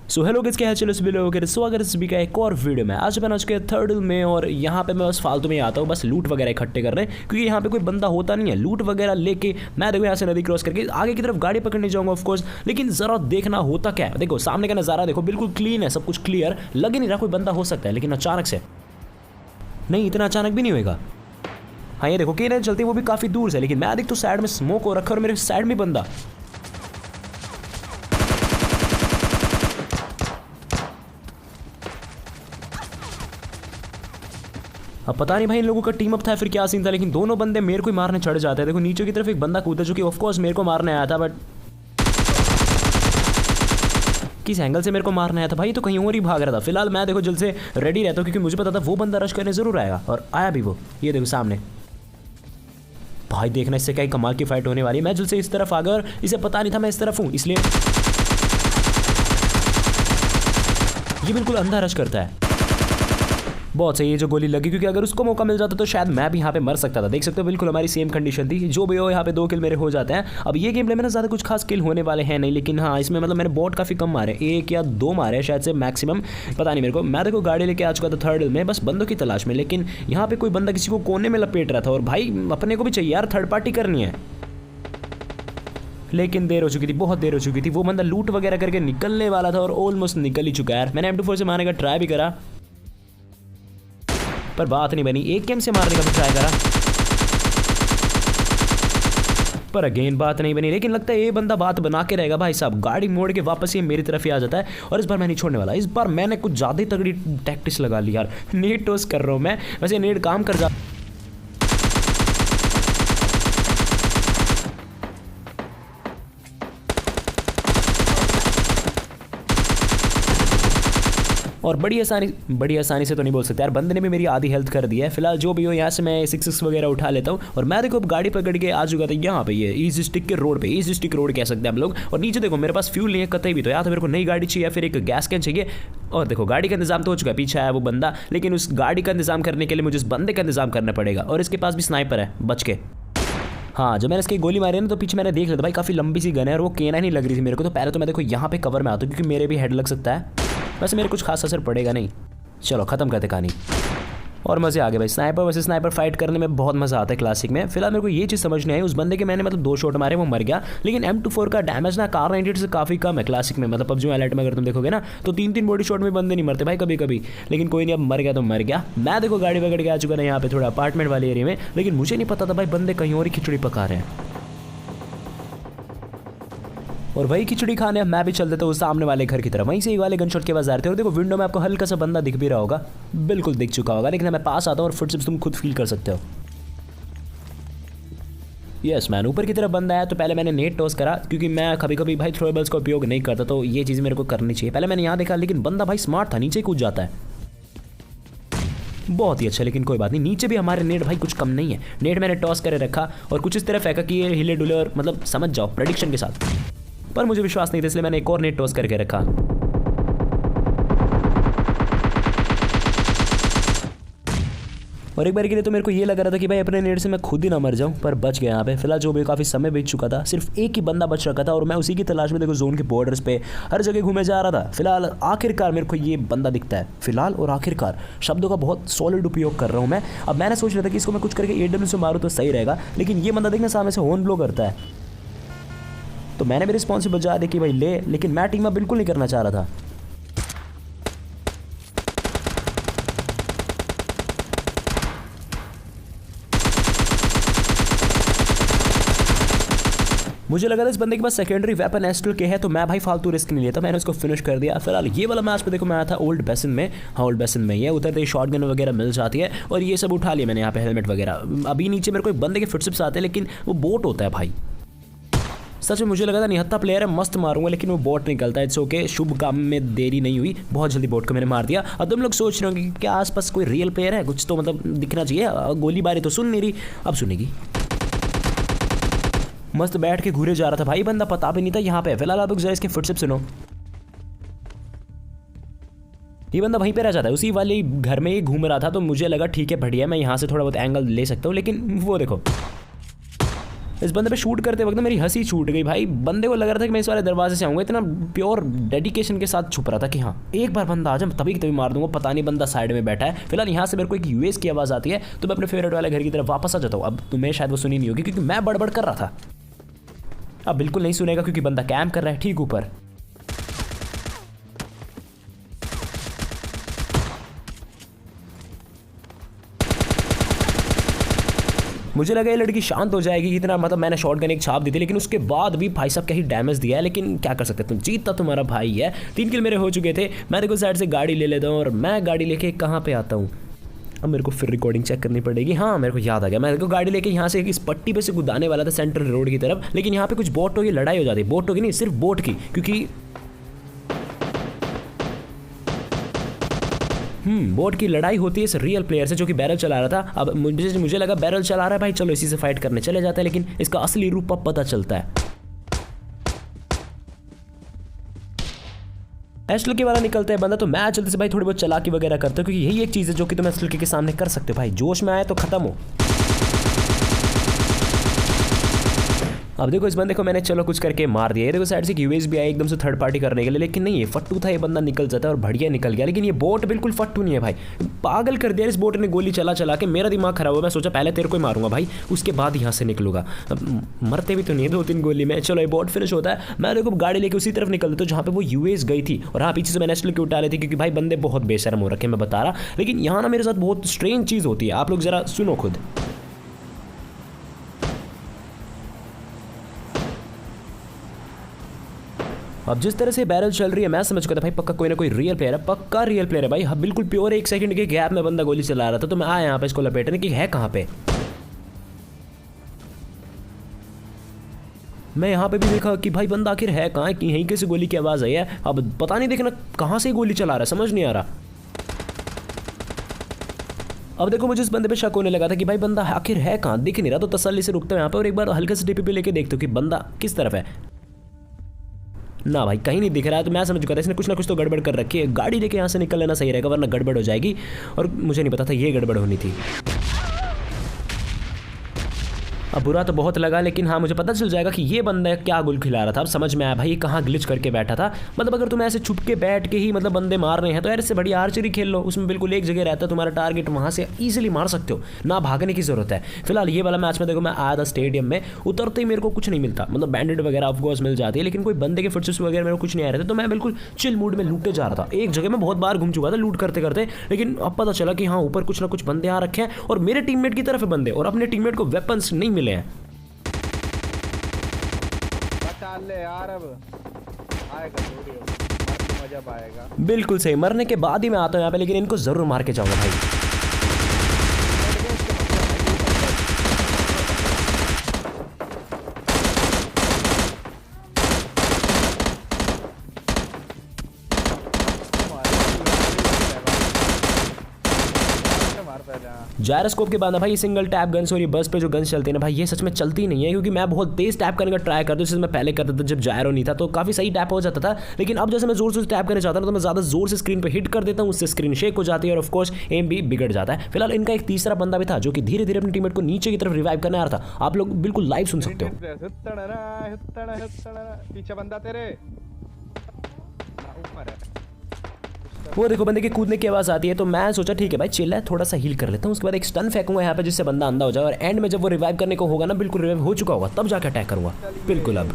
So hello किसके है, चलो सभी लोगों के स्वागत है सभी का एक और वीडियो में। आज बना चुके हैं थर्ड में और यहाँ पे मैं बस फालतू में आता हूँ, बस लूट वगैरह इकट्ठे कर रहे हैं क्योंकि यहाँ पे कोई बंदा होता नहीं है। लूट वगैरह लेके मैं देखो यहाँ से नदी क्रॉस करके आगे की तरफ गाड़ी पकड़ने जाऊँगा ऑफकोर्स, लेकिन ज़रा देखना होता क्या है। देखो सामने का नज़ारा देखो, बिल्कुल क्लीन है, सब कुछ क्लियर, लग ही नहीं रहा कोई बंदा हो सकता है, लेकिन अचानक से नहीं, इतना अचानक भी नहीं होगा। हाँ ये देखो कि चलती वो भी काफ़ी दूर से, लेकिन मैं देख तो साइड में स्मोक हो रखा और मेरे साइड में बंदा। अब पता नहीं भाई इन लोगों का टीम अप था फिर क्या सीन था, लेकिन दोनों बंदे मेरे को ही मारने चढ़ जाते हैं। देखो नीचे की तरफ एक बंदा कूदा जो कि ऑफकोर्स मेरे को मारने आया था, बट किस एंगल से मेरे को मारने आया था भाई, तो कहीं और ही भाग रहा था। फिलहाल मैं देखो जल्द से रेडी रहता हूँ क्योंकि मुझे पता था वो बंदा रश करने जरूर आएगा, और आया भी वो। ये देखो सामने भाई, देखना इससे क्या कमाल की फाइट होने वाली है। मैं जल्द से इस तरफ आ गया और इसे पता नहीं था मैं इस तरफ हूँ, इसलिए ये बिल्कुल अंधा रश करता है। बहुत सही है जो गोली लगी, क्योंकि अगर उसको मौका मिल जाता तो शायद मैं भी यहाँ पे मर सकता था। देख सकते हो बिल्कुल हमारी सेम कंडीशन थी। जो भी हो यहाँ पे 2 किल मेरे हो जाते हैं। अब ये गेम प्ले में ना ज़्यादा कुछ खास किल होने वाले हैं नहीं, लेकिन हाँ इसमें मतलब मैंने बॉट काफ़ी कम मारे, 1 या 2 मारे शायद से मैक्सिमम, पता नहीं मेरे को। मैं देखो गाड़ी लेके आ चुका था थर्ड में बस बंदों की तलाश में, लेकिन यहाँ पे कोई बंदा किसी को कोने में लपेट रहा था। और भाई अपने को भी चाहिए यार, थर्ड पार्टी करनी है, लेकिन देर हो चुकी थी, बहुत देर हो चुकी थी। वो बंदा लूट वगैरह करके निकलने वाला था और ऑलमोस्ट निकल ही चुका है। मैंने M24 से मारने का ट्राई भी करा पर बात नहीं बनी, एक गेम से मारने का भी ट्राई करा पर अगेन बात नहीं बनी। लेकिन लगता है ये बंदा बात बना के रहेगा भाई साहब। गाड़ी मोड़ के वापस ये मेरी तरफ ही आ जाता है और इस बार मैं नहीं छोड़ने वाला। इस बार मैंने कुछ ज़्यादा ही तगड़ी टैक्टिक्स लगा ली यार। नेट टॉस कर रहा हूँ मैं, वैसे नेट काम कर जा और बड़ी आसानी से तो नहीं बोल सकते यार, बंदे ने भी मेरी आधी हेल्थ कर दी है। फिलहाल जो भी हो यहाँ से मैं 6 वगैरह उठा लेता हूँ और मैं देखो अब गाड़ी पकड़ के आ चुका था यहाँ पे, ये ईजी स्टिक के रोड पे, ईजी स्टिक रोड कह सकते हैं हम लोग। और नीचे देखो मेरे पास फ्यूल नहीं है कतई भी, तो या तो मेरे को नई गाड़ी चाहिए या फिर एक गैस कैन चाहिए। और देखो गाड़ी का इंतजाम तो हो चुका है, पीछे आया वो बंदा, लेकिन उस गाड़ी का इंतजाम करने के लिए मुझे उस बंदे का इंतजाम करना पड़ेगा। और इसके पास भी स्नाइपर है, बच के। हाँ जब मैंने इसकी गोली मारी ना तो पीछे मैंने देख लिया था भाई, काफ़ी लंबी सी गन है और वो केना नहीं लग रही थी मेरे को। तो पहले तो मैं देखो यहाँ पे कवर में आता हूँ क्योंकि मेरे भी हेड लग सकता है, वैसे मेरे कुछ खास असर पड़ेगा नहीं। चलो ख़त्म करते कहानी और मज़े आ गए भाई। स्नाइपर वैसे स्नाइपर फाइट करने में बहुत मज़ा आता है क्लासिक में। फिलहाल मेरे को ये चीज़ समझ नहीं आई, उस बंदे के मैंने मतलब 2 शॉट मारे वो मर गया, लेकिन M24 का डैमेज ना कार 98 से काफ़ी कम है क्लासिक में। मतलब PUBG एलाइट में अगर तुम देखोगे ना तो 3 बॉडी शॉट में बंदे नहीं मरते भाई कभी कभी, लेकिन कोई नहीं, अब मर गया तो मर गया। मैं देखो गाड़ी पकड़ के आ चुका था यहाँ पे थोड़ा अपार्टमेंट वाले एरिया में, लेकिन मुझे नहीं पता था भाई बंदे कहीं और ही खिचड़ी पका रहे हैं। और वही खिचड़ी खाने मैं भी चल देता हूँ सामने वाले घर की तरफ, वहीं से ही वाले गन शॉट के पास आ रहे थे। और देखो विंडो में आपको हल्का सा बंदा दिख भी रहा होगा, बिल्कुल दिख चुका होगा, लेकिन मैं पास आता हूँ और फुटस्टेप्स तुम खुद फील कर सकते हो। यस मैन, ऊपर की तरफ बंदा आया तो पहले मैंने नेट टॉस करा क्योंकि मैं कभी कभी भाई थ्रोएबल्स का उपयोग नहीं करता, तो ये चीज़ मेरे को करनी चाहिए। पहले मैंने यहाँ देखा, लेकिन बंदा भाई स्मार्ट था, नीचे कूद जाता है, बहुत ही अच्छा। लेकिन कोई बात नहीं, नीचे भी हमारे नेट भाई कुछ कम नहीं है। नेट मैंने टॉस करे रखा और कुछ इस तरह फेंका कि ये हिले डुले और मतलब समझ जाओ प्रेडिक्शन के साथ, पर मुझे विश्वास नहीं था इसलिए मैंने एक और नेट टॉस करके रखा। और एक बार के लिए तो मेरे को ये लग रहा था कि भाई अपने नेट से मैं खुद ही ना मर जाऊं, पर बच गया यहाँ पे। फिलहाल जो भी काफ़ी समय बीत चुका था, सिर्फ एक ही बंदा बच रखा था और मैं उसी की तलाश में देखो जोन के बॉर्डर्स पे हर जगह घूमे जा रहा था। फिलहाल आखिरकार मेरे को ये बंदा दिखता है। फिलहाल और आखिरकार शब्दों का बहुत सॉलिड उपयोग कर रहा हूँ मैं। अब मैंने सोच रहा था कि इसको मैं कुछ करके AW से मारूँ तो सही रहेगा, लेकिन ये बंदा देखना सामने से हॉर्न ब्लो करता है, तो मैंने भी रिस्पॉन्सिबल बजा दी कि भाई ले, लेकिन मैं टीम अप बिल्कुल नहीं करना चाह रहा था। मुझे लगा था इस बंदे के पास सेकेंडरी वेपन एस्ट्रल के है, तो मैं भाई फालतू रिस्क नहीं लेता, मैंने उसको फिनिश कर दिया। फिलहाल ये वाला मैच पे देखो मैं आया था ओल्ड बेसन में। हाँ ओल्ड बेसन में ये उतरते ही शॉट गन वगैरह मिल जाती है और ये सब उठा लिया मैंने यहाँ पे, हेलमेट वगैरह। अभी नीचे मेरे को एक बंदे के फुटस्टेप्स आते हैं, लेकिन वो बोट होता है भाई। सच में मुझे लगा था निहत्ता प्लेयर है, मस्त मारूंगा, लेकिन वो बोट निकलता है। इट्स ओके, शुभ काम में देरी नहीं हुई, बहुत जल्दी बोट को मैंने मार दिया। अब तुम लोग सोच रहे हो कि क्या आसपास कोई रियल प्लेयर है, कुछ तो मतलब दिखना चाहिए। गोलीबारी तो सुन नहीं रही, अब सुनेगी। मस्त बैठ के घूरे जा रहा था भाई बंदा, पता भी नहीं था यहाँ पे। फिलहाल आप जरा इसके फुटस्टेप सुनो, ये बंदा वहीं पे रह जाता है, उसी वाले घर में ही घूम रहा था। तो मुझे लगा ठीक है बढ़िया, मैं यहाँ से थोड़ा बहुत एंगल ले सकता हूँ, लेकिन वो देखो इस बंदे पे शूट करते वक्त मेरी हंसी छूट गई भाई। बंदे को लग रहा था कि मैं इस वाले दरवाजे से आऊँगा, इतना प्योर डेडिकेशन के साथ छुप रहा था कि हाँ एक बार बंदा आ जाए तभी तभी मार दूंगा। पता नहीं बंदा साइड में बैठा है। फिलहाल यहाँ से मेरे को एक यूएस की आवाज़ आती है तो मैं अपने फेवरेट वाले घर की तरफ वापस आ जाता हूँ। अब तुम्हें शायद वो सुनी नहीं होगी क्योंकि मैं बड़बड़ कर रहा था। अब बिल्कुल नहीं सुनेगा क्योंकि बंदा कैम्प कर रहा है ठीक ऊपर। मुझे लगा ये लड़की शांत हो जाएगी, इतना मतलब मैंने शॉटगन एक छाप दी थी, लेकिन उसके बाद भी भाई साहब क्या ही डैमेज दिया है। लेकिन क्या कर सकते तुम, जीतता तुम्हारा भाई है। 3 किल मेरे हो चुके थे। मैं देखो साइड से गाड़ी ले लेता हूँ और मैं गाड़ी लेके कहाँ पे आता हूँ। अब मेरे को फिर रिकॉर्डिंग चेक करनी पड़ेगी। हाँ मेरे को याद आ गया, मैं देखो गाड़ी लेके यहाँ से इस पट्टी पे से कुदाने वाला था सेंट्रल रोड की तरफ, लेकिन यहाँ पे कुछ बोटों की लड़ाई हो जाती है। बोटों की नहीं, सिर्फ बोट की, क्योंकि बोट की लड़ाई होती है इस रियल प्लेयर से जो कि बैरल चला रहा था। अब मुझे लगा बैरल चला रहा है भाई, चलो इसी से फाइट करने चले जाते हैं, लेकिन इसका असली रूप अब पता चलता है। एसएलके वाला निकलता है बंदा तो मैं जल्दी से भाई थोड़ी बहुत चालाकी वगैरह करता हूँ, क्योंकि यही एक चीज़ है जो कि तुम एसएलके के सामने कर सकते हो भाई। जोश में आए तो खत्म हो। अब देखो इस बंदे को मैंने चलो कुछ करके मार दिया। ये देखो साइड से यूएस भी आया एकदम से थर्ड पार्टी करने के लिए, लेकिन नहीं ये फट्टू था, ये बंदा निकल जाता है और बढ़िया निकल गया। लेकिन ये बोट बिल्कुल फट्टू नहीं है भाई, पागल कर दिया इस बोट ने गोली चला चला के। मेरा दिमाग खराब हुआ, मैं सोचा पहले तेरे को ही मारूंगा भाई, उसके बाद यहाँ से निकलूंगा। मरते भी तो नहीं 2-3 गोली में। चलो ये बोट फिनिश होता है। मैं देखो गाड़ी लेके उसी तरफ निकल देता हूँ जहाँ पे वो यूएस गई थी। और हाँ पीछे से मैंने एसएलके उठा ली थी क्योंकि भाई बंदे बहुत बेशर्म हो रखे मैं बता रहा। लेकिन यहाँ ना मेरे साथ बहुत स्ट्रेंज चीज़ होती है, आप लोग जरा सुनो खुद। अब जिस तरह से बैरल चल रही है मैं समझ गया था भाई पक्का कोई ना कोई रियल प्लेयर है, पक्का रियल प्लेयर है भाई। हाँ बिल्कुल प्योर 1 सेकंड के गैप में बंदा गोली चला रहा था, तो मैं आया यहाँ पे इसको लपेटने कि है कहाँ पे। मैं यहाँ पे भी देखा कि भाई बंदा आखिर है कहाँ, कि यहीं कैसे गोली की आवाज़ आई है। अब पता नहीं देखना कहाँ से गोली चला रहा है, समझ नहीं आ रहा। अब देखो मुझे इस बंदे पे शक होने लगा था कि भाई बंदा आखिर है कहाँ, दिख नहीं रहा। तो तसल्ली से रुकता हूँ यहाँ पे और एक बार हल्के से डीपी पे लेके देखते हो कि बंदा किस तरफ है। ना भाई कहीं नहीं दिख रहा है। तो मैं समझ चुका था इसने कुछ ना कुछ तो गड़बड़ कर रखी है। गाड़ी लेके यहाँ से निकल लेना सही रहेगा वरना गड़बड़ हो जाएगी, और मुझे नहीं पता था ये गड़बड़ होनी थी। अब बुरा तो बहुत लगा, लेकिन हाँ मुझे पता चल जाएगा कि ये बंदा क्या गुल खिला रहा था। अब समझ में आया भाई ये कहाँ ग्लिच करके बैठा था। मतलब अगर तुम ऐसे छुप के बैठ के ही मतलब बंदे मार रहे हैं तो यार इससे बढ़िया आर्चरी खेल लो, उसमें बिल्कुल एक जगह रहता है तुम्हारा टारगेट, वहाँ से ईजिली मार सकते हो, ना भागने की जरूरत है। फिलहाल ये वाला मैच में देखो मैं आया था स्टेडियम में, उतरते ही मेरे को कुछ नहीं मिलता, मतलब बैंडेड वगैरह ऑफकोर्स मिल जाती है, लेकिन कोई बंदे के फुटस्टेप्स वगैरह मेरे को कुछ नहीं आ रहे थे। तो मैं बिल्कुल चिल मूड में लूटते जा रहा था। एक जगह में बहुत बार घूम चुका था लूट करते करते, लेकिन अब पता चला कि हाँ ऊपर कुछ ना कुछ बंदे आ रखे हैं और मेरे टीममेट की तरफ है बंदे, और अपने टीममेट को वेपन्स नहीं मिले हैं। ले यार अब आएगा मजा आएगा। बिल्कुल सही, मरने के बाद ही मैं आता हूँ यहाँ पे, लेकिन इनको जरूर मार के जाऊंगा भाई। जायरोस्कोप के बाद ना भाई सिंगल टैप गन्स और ये बस पे जो गन्स चलते हैं ना भाई, ये सच में चलती नहीं है, क्योंकि मैं बहुत तेज टैप करने का ट्राई करता हूँ। जैसे मैं पहले करता था जब जायरो नहीं था तो काफ़ी सही टैप हो जाता था, लेकिन अब जैसे मैं जोर से टैप करने चाहता हूँ तो मैं ज़्यादा जोर से स्क्रीन पर हिट कर देता हूँ, उससे स्क्रीन शेक हो जाती है और ऑफकोर्स एम भी बिगड़ जाता है। फिलहाल इनका एक तीसरा बंदा भी था जो कि धीरे धीरे अपनी टीममेट को नीचे की तरफ रिवाइव करने आ रहा था। आप लोग बिल्कुल लाइव सुन सकते हो। पीछे बंदा तेरे ऊपर है, वो देखो बंदे के कूदने की आवाज़ आती है, तो मैं सोचा ठीक है भाई चिल है, थोड़ा सा हील कर लेता हूँ। उसके बाद एक स्टन फेंकूंगा यहाँ पे जिससे बंदा अंधा हो जाए, और एंड में जब वो रिवाइव करने को होगा ना, बिल्कुल रिवाइव हो चुका होगा, तब जाकर अटैक करूँगा बिल्कुल। अब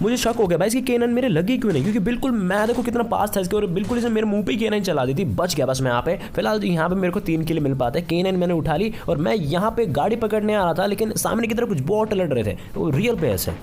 मुझे शक हो गया भाई इसकी केनन मेरे लगी क्यों नहीं, क्योंकि बिल्कुल मैं देखो कितना पास था इसके, और बिल्कुल इसने मेरे मुंह पे केनन चला दी थी। बच गया बस मैं यहाँ पे। फिलहाल यहाँ पे मेरे को 3 किल मिल पाते हैं। केनन मैंने उठा ली और मैं यहाँ पे गाड़ी पकड़ने आ रहा था, लेकिन सामने की तरफ कुछ बॉट लड़ रहे थे, तो रियल प्लेयर्स है।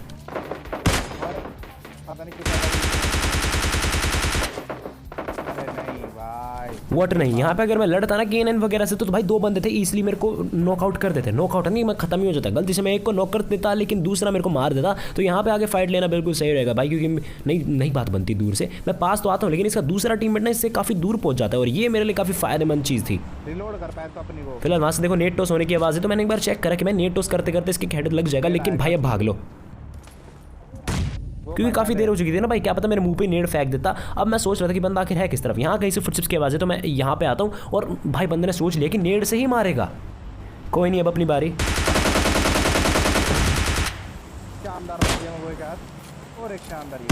वॉट नहीं, यहाँ पे अगर मैं लड़ता ना केएनएन वगैरह से तो भाई 2 बंदे थे, इसलिए मेरे को नॉकआउट कर देते। नॉकआउट नहीं, मैं खत्म ही हो जाता। गलती से मैं एक को नॉक कर देता लेकिन दूसरा मेरे को मार देता, तो यहाँ पे आगे फाइट लेना बिल्कुल सही रहेगा भाई, क्योंकि नहीं बात बनती दूर से। मैं पास तो आता हूँ लेकिन इसका दूसरा टीममेट ना इससे काफ़ी दूर पहुँच जाता है, और ये मेरे लिए काफ़ी फायदेमंद चीज़ थी। फिलहाल वहाँ से देखो नेट टॉस होने की आवाज़ है, तो मैंने एक बार चेक करा कि मैं नेट टॉस करते करते इसके हेड लग जाएगा, लेकिन भाई अब भाग लो, क्योंकि काफ़ी देर हो चुकी थी ना भाई, क्या पता मेरे मुंह पे नेट फेंक देता। अब मैं सोच रहा था कि बंदा आखिर है किस तरफ। यहाँ कहीं से फुटस्टेप्स की आवाज़ है, तो मैं यहाँ पे आता हूँ और भाई बंदे ने सोच लिया कि नेट से ही मारेगा। कोई नहीं, अब अपनी बारी। शानदार बच्चे हैं वो एक हाथ और एक शानदार ये।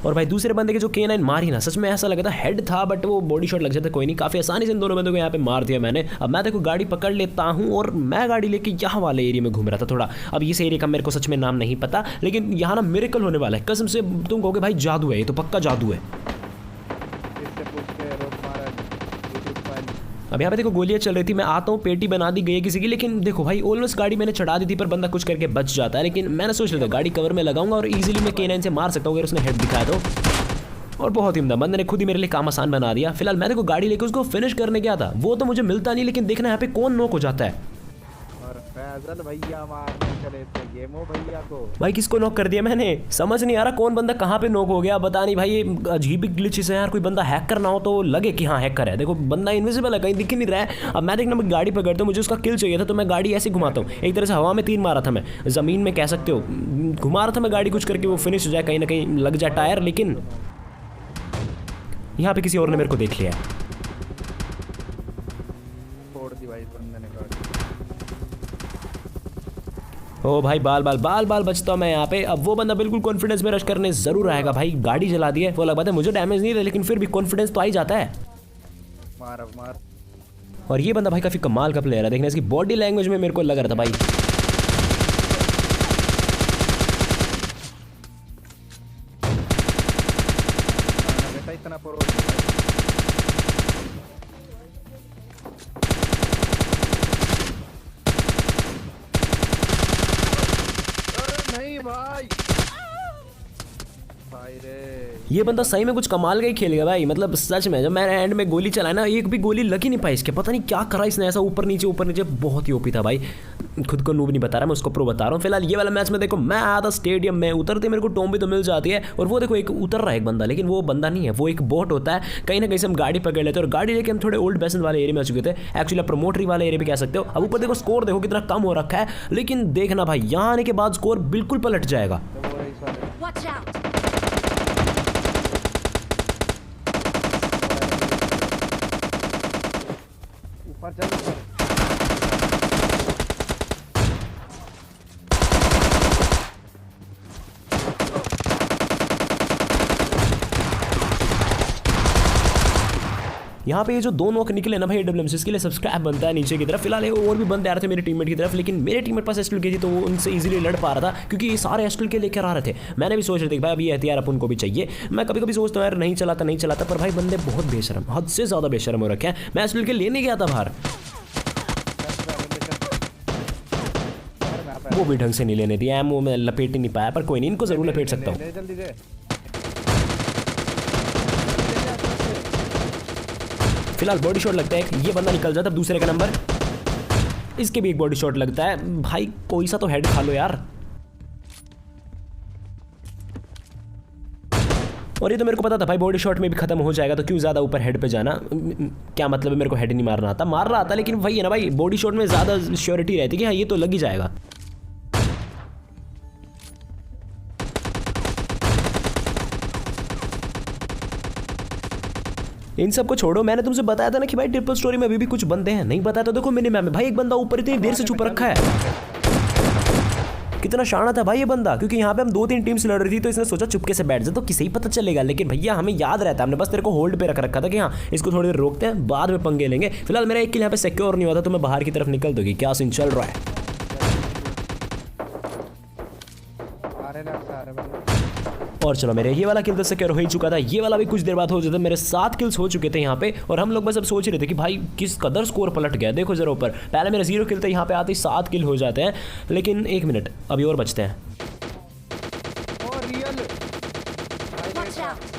और भाई दूसरे बंदे के जो K9 मारी ना, सच में ऐसा लगा था हेड था, बट वो बॉडी शॉट लग जाता। कोई नहीं, काफ़ी आसानी से इन दोनों बंदों को यहाँ पे मार दिया मैंने। अब मैं देखो गाड़ी पकड़ लेता हूँ और मैं गाड़ी लेके यहाँ वाले एरिया में घूम रहा था थोड़ा। अब इस एरिया का मेरे को सच में नाम नहीं पता, लेकिन यहाँ ना मिरेकल होने वाला है कसम से। तुम कहोगे भाई जादू है, ये तो पक्का जादू है। इससे पूछ के रोक मारा YouTube फाइल। अब यहाँ पे देखो गोलियां चल रही थी, मैं आता हूँ, पेटी बना दी गई है किसी की, लेकिन देखो भाई ऑलमोस्ट गाड़ी मैंने चढ़ा दी थी, पर बंदा कुछ करके बच जाता है। लेकिन मैंने सोच लिया था गाड़ी कवर में लगाऊंगा और इजीली मैं K9 से मार सकता हूँ अगर उसने हेड दिखाया तो। और बहुत ही उम्दा, बंदे ने खुद ही मेरे लिए काम आसान बना दिया। फिलहाल मैं देखो गाड़ी लेके उसको फिनिश करने गया था, वो तो मुझे मिलता नहीं, लेकिन देखना यहाँ पे कौन नॉक हो जाता है। और फैजल भैया मारने चले थे गेमो भैया को। भाई किसको नॉक कर दिया मैंने, समझ नहीं आ रहा कौन बंदा कहाँ पे नॉक हो गया, पता नहीं भाई। ये अजीब ग्लिचेस है यार, कोई बंदा हैकर ना हो तो लगे कि हाँ हैकर है। देखो बंदा इनविजिबल है, कहीं दिख ही नहीं रहा है। अब मैं देखना, मैं गाड़ी पकड़ता हूँ, मुझे उसका किल चाहिए था, तो मैं गाड़ी ऐसे घुमाता हूँ। एक तरह से हवा में 3 मारा था मैं, ज़मीन में कह सकते हो घुमा रहा था मैं गाड़ी, कुछ करके वो फिनिश हो जाए, कहीं ना कहीं लग जाए टायर। लेकिन यहाँ पे किसी और ने मेरे को देख लिया है। छोड़ दी भाई बंदे ने गाड़ी। ओ भाई बाल बाल बाल बाल बचता हूँ मैं यहाँ पे। अब वो बंदा बिल्कुल कॉन्फिडेंस में रश करने जरूर आएगा। भाई गाड़ी जला दी है, वो लग बात है, मुझे डैमेज नहीं है, लेकिन फिर भी कॉन्फिडेंस तो आ ही जाता है। मार अब मार। और ये बंदा भाई काफी कमाल का प्लेयर है, देखना इसकी बॉडी लैंग्वेज में मेरे को लग रहा था भाई। बेटा इतना प्रो नहीं भाई। भाई रे ये बंदा सही में कुछ कमाल का ही खेलेगा भाई, मतलब सच में। जब मैंने एंड में गोली चलाई ना, एक भी गोली लग ही नहीं पाई इसके, पता नहीं क्या करा इसने ऐसा, ऊपर नीचे बहुत ही ओपी था भाई। खुद को नूब नहीं बता रहा, मैं उसको प्रो बता रहा हूँ। फिलहाल ये वाला मैच में देखो मैं आया था स्टेडियम में, उतरते मेरे को टॉम्बी तो मिल जाती है, और वो देखो एक उतर रहा है एक बंदा, लेकिन वो बंदा नहीं है, वो एक बोट होता है। कहीं ना कहीं से हम गाड़ी पकड़ लेते हैं और गाड़ी लेके हम थोड़े ओल्ड बैसन वाले एरिया में आ चुके थे, एक्चुअली आप प्रमोटरी वाले एरिया भी कह सकते हो। अब ऊपर देखो स्कोर देखो कितना कम हो रखा है, लेकिन देखना भाई यहाँ आने के बाद स्कोर बिल्कुल पलट जाएगा। तो वो रही साले। Watch out! ऊपर चल। यहाँ पे ये जो 2 नॉक निकले ना भाई AWM इसके लिए सब्सक्राइब बनता है नीचे की तरफ। फिलहाल ये और भी बंदे आ रहे थे मेरे टीममेट की तरफ, लेकिन मेरे टीममेट पास एस्टल के थी तो वो उनसे इजीली लड़ पा रहा था, क्योंकि ये सारे एस्टल के लेकर आ रहे थे। मैंने भी सोच रहा था कि भाई अभी हथियार अपन को भी चाहिए। मैं कभी कभी सोचता हूँ यार नहीं चलाता, पर भाई बंदे बहुत बेशरम, हद से ज़्यादा बेशरम हो रखे हैं। मैं एस्टल के लेने गया था बाहर, वो भी ढंग से नहीं लेने दिया, एमओ में लपेट ही नहीं पाया, पर कोई नहीं, इनको जरूर लपेट सकता हूँ। ले जल्दी दे। फिलहाल बॉडी शॉट लगता है, ये बंदा निकल जाता है। दूसरे का नंबर, इसके भी एक बॉडी शॉट लगता है। भाई कोई सा तो हेड खा लो यार। और ये तो मेरे को पता था भाई बॉडी शॉट में भी खत्म हो जाएगा, तो क्यों ज़्यादा ऊपर हेड पे जाना, क्या मतलब है, मेरे को हेड नहीं मारना आता, मार रहा था, लेकिन वही है ना भाई, बॉडी शॉट में ज़्यादा श्योरिटी रहती है कि हाँ ये तो लग ही जाएगा। इन सब को छोड़ो, मैंने तुमसे बताया था ना कि भाई ट्रिपल स्टोरी में अभी भी कुछ बंदे हैं, नहीं बताया तो देखो मिनिमम में भाई एक बंदा ऊपर इतनी देर से छुप रखा है। कितना शाना था भाई ये बंदा, क्योंकि यहाँ पे हम 2-3 टीम्स लड़ रही थी, तो इसने सोचा चुपके से बैठ जाए तो किसे ही पता चलेगा। लेकिन भैया हमें याद रहता है, हमने बस तेरे को होल्ड पे रख रखा था कि हाँ इसको थोड़ी देर रोकते हैं, बाद में पंगे लेंगे। फिलहाल मेरा एक किल यहाँ पे सिक्योर नहीं हुआ था, तो मैं बाहर की तरफ निकल दूंगी। क्या सीन चल रहा है? और चलो मेरे ये वाला किल तो सिक्योर हो ही चुका था, ये वाला भी कुछ देर बाद हो जाता। मेरे 7 किल्स हो चुके थे यहाँ पे, और हम लोग बस अब सोच रहे थे कि भाई किस कदर स्कोर पलट गया। देखो जरा ऊपर, पहले मेरे 0 किल थे, यहाँ पे आते ही 7 किल हो जाते हैं। लेकिन 1 मिनट अभी और बचते हैं। Watch out!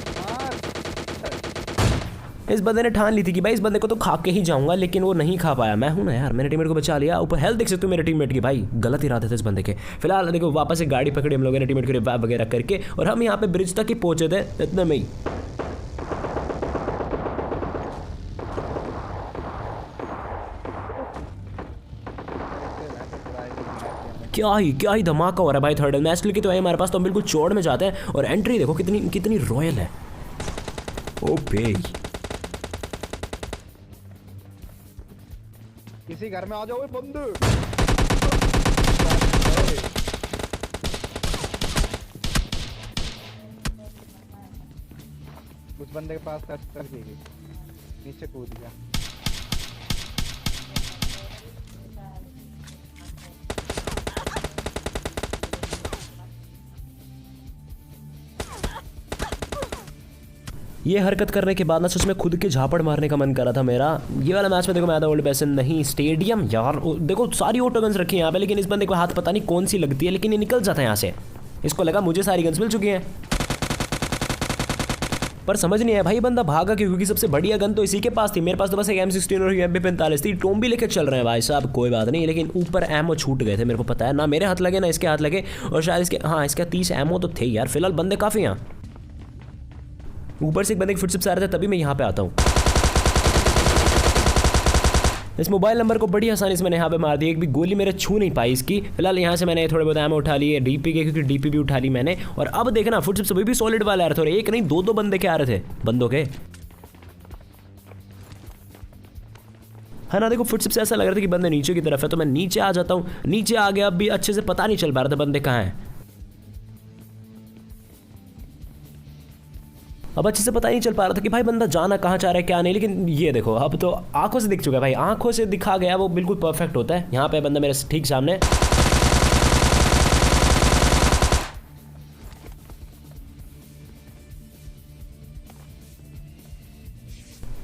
इस बंदे ने ठान ली थी कि भाई इस बंदे को तो खा के ही जाऊंगा, लेकिन वो नहीं खा पाया। मैं हूं ना यार, मैंने टीममेट को बचा लिया। ऊपर हेल्थ देख सकते हो मेरे टीममेट की, भाई गलत इरादे थे इस बंदे के। फिलहाल देखो वापस से गाड़ी पकड़ी हम लोगों ने टीममेट को रिवाइव वगैरह करके, और हम यहाँ पे ब्रिज तक ही पहुंचे थे इतने में ही। क्या ही धमाका हो रहा है भाई थर्ड मैच लेके तो है हमारे पास, तो हम बिल्कुल चौड़ में जाते हैं। और एंट्री देखो कितनी रॉयल है। ओ भाई किसी घर में आ जाओ बंदे। उस बंदे के पास कर दी गई, नीचे कूद गया। ये हरकत करने के बाद ना सच में खुद के झापड़ मारने का मन कर रहा था मेरा। ये वाला मैच में देखो मैं था ओल्ड पैसन नहीं स्टेडियम यार, देखो सारी ऑटो गन्स रखी हैं यहाँ पे, लेकिन इस बंदे को हाथ पता नहीं कौन सी लगती है, लेकिन ये निकल जाता है यहाँ से। इसको लगा मुझे सारी गन्स मिल चुकी हैं, पर समझ नहीं आया भाई बंदा भागा क्यों, क्योंकि सबसे बढ़िया गन तो इसी के पास थी। मेरे पास तो बस एक M16 और MP45 थी। टोम भी लेके चल रहे हैं भाई साहब, कोई बात नहीं, लेकिन ऊपर एमओ छूट गए थे, मेरे को पता है ना मेरे हाथ लगे ना इसके हाथ लगे, और शायद इसके हाँ इसका 30 एमओ तो थे यार। फिलहाल बंदे काफ़ी हैं, ऊपर से एक बंदे की फुटस्टेप्स आ रहे थे, तभी मैं यहाँ पे आता हूँ। इस मोबाइल नंबर को बड़ी आसानी से मैंने यहाँ पे मार दिया, एक भी गोली मेरे छू नहीं पाई इसकी। फिलहाल यहाँ से मैंने थोड़े बहुत एमो उठा लिए डीपी के, क्योंकि डीपी भी उठा ली मैंने। और अब देखना फुटस्टेप्स अभी भी सॉलिड वाले आ रहे थे, और एक नहीं दो बंदे के आ रहे थे बंदों के, है ना। देखो फुटस्टेप्स ऐसा लग रहा था कि बंदे नीचे की तरफ है, तो मैं नीचे आ जाता हूँ। नीचे आ गया, अब भी अच्छे से पता नहीं चल पा रहा था बंदे कहाँ हैं। अब अच्छे से पता ही नहीं चल पा रहा था कि भाई बंदा जाना कहाँ चाह रहा है क्या नहीं, लेकिन ये देखो अब तो आंखों से दिख चुका है भाई, आंखों से दिखा गया वो बिल्कुल परफेक्ट होता है। यहाँ पे बंदा मेरे ठीक सामने,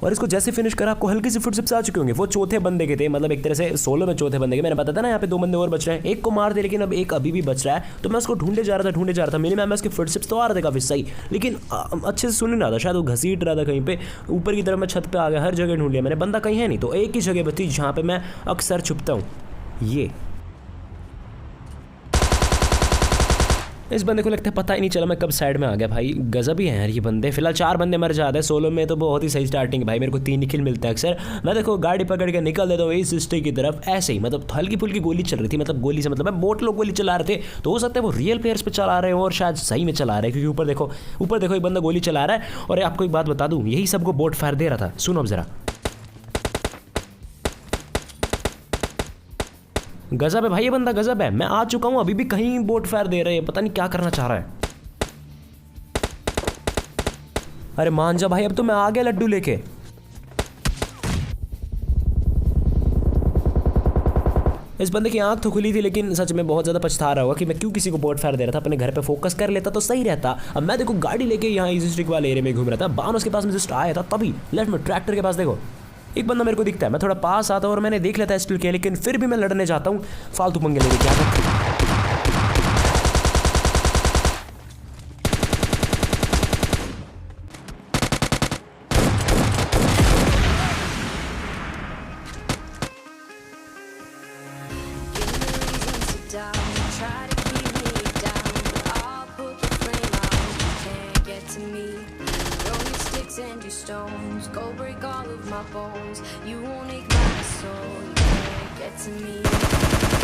और इसको जैसे फिनिश करा आपको हल्की सी फुटस्टेप्स आ चुके होंगे। वो चौथे बंदे के थे, मतलब एक तरह से सोलो में चौथे बंदे के। मैंने बताया था ना यहाँ पे 2 बंदे और बच रहे हैं, एक को मार दे लेकिन अब एक अभी भी बच रहा है। तो मैं उसको ढूंढे जा रहा था मिनिमम मैं उसके फुटस्टेप्स तो आ रहे थे काफी सही, लेकिन अच्छे से सुन नहीं रहा था, शायद वो घसीट रहा था कहीं पे ऊपर की तरफ। मैं छत पे आ गया, हर जगह ढूंढ लिया मैंने, बंदा कहीं है नहीं। तो एक ही जगह बची जहाँ पे मैं अक्सर छुपता हूँ, ये इस बंदे को लगता है पता ही नहीं चला मैं कब साइड में आ गया। भाई गजब ही है यार ये बंदे। फिलहाल 4 बंदे मर जाते हैं सोलो में, तो बहुत ही सही स्टार्टिंग भाई। मेरे को 3 किल मिलता है अक्सर। मैं देखो गाड़ी पकड़ के निकल देता हूँ इस स्टे की तरफ, ऐसे ही मतलब हल्की फुल्की गोली चल रही थी, मतलब गोली से मतलब मैं बोट लोग गोली चला रहे थे, तो हो सकता है वो रियल प्लेयर्स पे चला रहे हो और शायद सही में चला रहे हैं, क्योंकि ऊपर देखो एक बंदा गोली चला रहा है। और आपको एक बात बता दूँ, यही सबको बोट फायर दे रहा था, सुनो अब जरा। गजब है भाई ये बंदा, गजब है। मैं आ चुका हूं, अभी भी कहीं बोट फायर दे रहे हैं, पता नहीं क्या करना चाह रहा है। अरे मान जा भाई, अब तो मैं आ गया लड्डू लेके। इस बंदे की आंख तो खुली थी, लेकिन सच में बहुत ज्यादा पछता रहा होगा कि मैं क्यों किसी को बोट फायर दे रहा था। अपने घर पे फोकस कर लेता तो सही रहता। अब मैं देखो गाड़ी लेके यहाँ इजी स्ट्रिक वाले एरिया में घूम रहा था, बान उसके पास में जस्ट आया था, तभी लेफ्ट में ट्रैक्टर के पास देखो एक बंदा मेरे को दिखता है। मैं थोड़ा पास आता हूँ और मैंने देख लेता है स्टिल के, लेकिन फिर भी मैं लड़ने जाता हूँ, फालतू पंगे लेके क्या करती हूँ। And your stones go break all of my bones. You won't ignite my soul. You can't get to me.